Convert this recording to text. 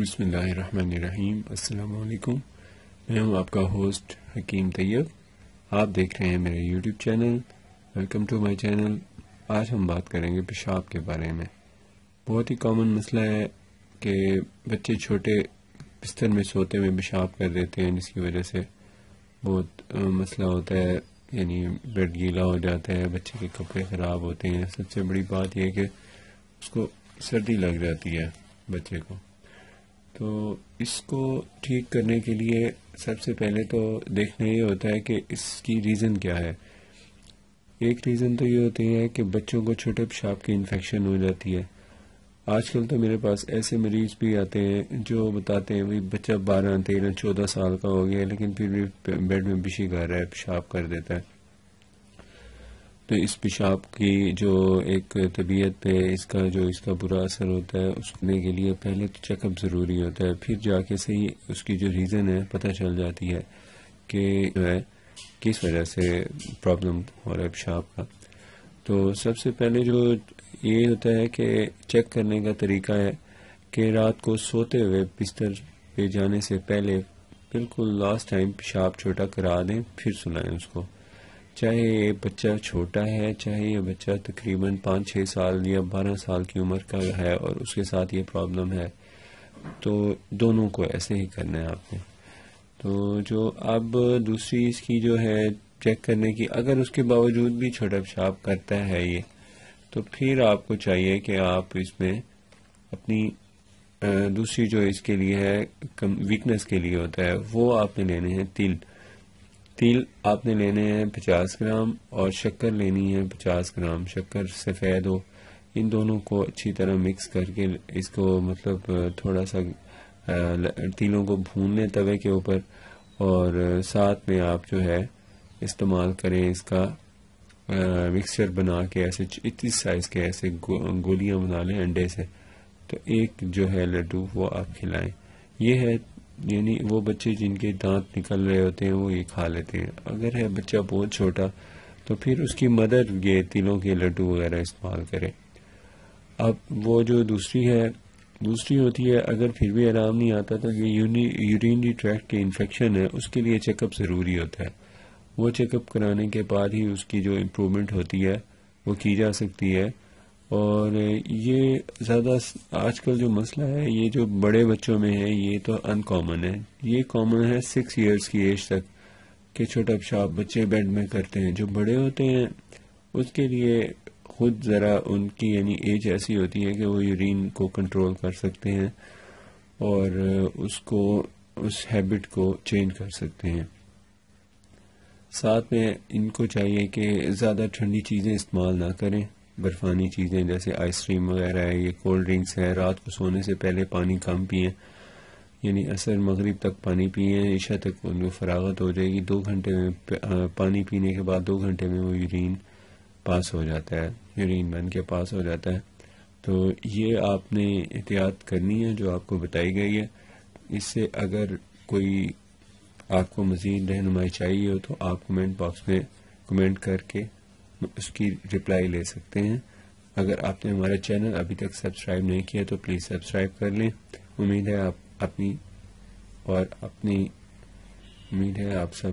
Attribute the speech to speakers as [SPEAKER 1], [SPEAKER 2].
[SPEAKER 1] بسم اللہ الرحمن الرحیم۔ السلام علیکم، میں ہوں آپ کا ہوسٹ حکیم طیب۔ آپ دیکھ رہے ہیں میرے YouTube channel. Welcome to my channel. آج ہم بات کریں گے پیشاب کے بارے میں۔ بہت ہی کامن مسئلہ ہے کہ بچے چھوٹے بستر میں سوتے میں پیشاب کر دیتے ہیں، جس کی وجہ سے بہت مسئلہ ہوتا ہے، یعنی بیڈ گیلا ہو جاتا ہے، بچے کے کپڑے خراب ہوتے ہیں۔ سب سے بڑی بات یہ ہے کہ اس کو سردی لگ جاتی ہے بچے کو۔ تو اس کو ٹھیک کرنے کے لیے سب سے پہلے تو دیکھنا یہ ہوتا ہے کہ اس کی ریزن کیا ہے۔ ایک ریزن تو یہ ہوتی ہے کہ بچوں کو چھوٹے پیشاب کی انفیکشن ہو جاتی ہے۔ آج کل تو میرے پاس ایسے مریض بھی آتے ہیں جو بتاتے ہیں بھائی بچہ 12, 13, 14 سال کا ہو گیا لیکن پھر بھی بیڈ میں بشی کر رہا ہے، پیشاب کر دیتا ہے۔ تو اس پیشاب کی جو ایک طبیعت پہ اس کا برا اثر ہوتا ہے، اس کے لیے پہلے تو چیک اپ ضروری ہوتا ہے، پھر جا کے صحیح اس کی جو ریزن ہے پتہ چل جاتی ہے کہ جو ہے کس وجہ سے پرابلم ہو رہا ہے پیشاب کا۔ تو سب سے پہلے جو یہ ہوتا ہے کہ چیک کرنے کا طریقہ ہے کہ رات کو سوتے ہوئے بستر پہ جانے سے پہلے بالکل لاسٹ ٹائم پیشاب چھوٹا کرا دیں، پھر سلائیں اس کو۔ چاہے یہ بچہ چھوٹا ہے، چاہے یہ بچہ تقریباً 5-6 سال یا 12 سال کی عمر کا ہے اور اس کے ساتھ یہ پرابلم ہے، تو دونوں کو ایسے ہی کرنا ہے آپ نے۔ تو جو اب دوسری اس کی جو ہے چیک کرنے کی، اگر اس کے باوجود بھی چھوٹا پیشاب کرتا ہے یہ، تو پھر آپ کو چاہیے کہ آپ اس میں اپنی دوسری جو اس کے لیے ہے ویکنس کے لیے ہوتا ہے، وہ آپ نے لینے ہیں تیل آپ نے لینے ہیں 50 گرام، اور شکر لینی ہے 50 گرام، شکر سفید ہو۔ ان دونوں کو اچھی طرح مکس کر کے اس کو مطلب تھوڑا سا تیلوں کو بھون لیں توے کے اوپر، اور ساتھ میں آپ جو ہے استعمال کریں اس کا مکسچر بنا کے، ایسے اس سائز کے ایسے گولیاں بنا لیں انڈے سے، تو ایک جو ہے لڈو وہ آپ کھلائیں۔ یہ ہے یعنی وہ بچے جن کے دانت نکل رہے ہوتے ہیں وہ یہ کھا لیتے ہیں۔ اگر ہے بچہ بہت چھوٹا تو پھر اس کی مدر یہ تیلوں کے لڈو وغیرہ استعمال کرے۔ اب وہ جو دوسری ہوتی ہے، اگر پھر بھی آرام نہیں آتا تو یہ یورینری ٹریکٹ کی انفیکشن ہے، اس کے لیے چیک اپ ضروری ہوتا ہے۔ وہ چیک اپ کرانے کے بعد ہی اس کی جو امپرومنٹ ہوتی ہے وہ کی جا سکتی ہے۔ اور یہ زیادہ آج کل جو مسئلہ ہے یہ جو بڑے بچوں میں ہے یہ تو ان کامن ہے، یہ کامن ہے 6 ایئرس کی ایج تک کہ چھوٹا پیشاب بچے بیڈ میں کرتے ہیں۔ جو بڑے ہوتے ہیں اس کے لیے خود ذرا ان کی یعنی ایج ایسی ہوتی ہے کہ وہ یورین کو کنٹرول کر سکتے ہیں اور اس ہیبٹ کو چینج کر سکتے ہیں۔ ساتھ میں ان کو چاہیے کہ زیادہ ٹھنڈی چیزیں استعمال نہ کریں، برفانی چیزیں جیسے آئس کریم وغیرہ ہے، یہ کولڈ ڈرنکس ہے۔ رات کو سونے سے پہلے پانی کم پئیں، یعنی عصر مغرب تک پانی پئیں، عشاء تک ان کو فراغت ہو جائے گی۔ 2 گھنٹے میں پانی پینے کے بعد 2 گھنٹے میں وہ یورین پاس ہو جاتا ہے، یورین بن کے پاس ہو جاتا ہے۔ تو یہ آپ نے احتیاط کرنی ہے جو آپ کو بتائی گئی ہے۔ اس سے اگر کوئی آپ کو مزید رہنمائی چاہیے ہو تو آپ کمنٹ باکس میں کمنٹ کر کے اس کی رپلائی لے سکتے ہیں۔ اگر آپ نے ہمارا چینل ابھی تک سبسکرائب نہیں کیا تو پلیز سبسکرائب کر لیں۔ امید ہے آپ سب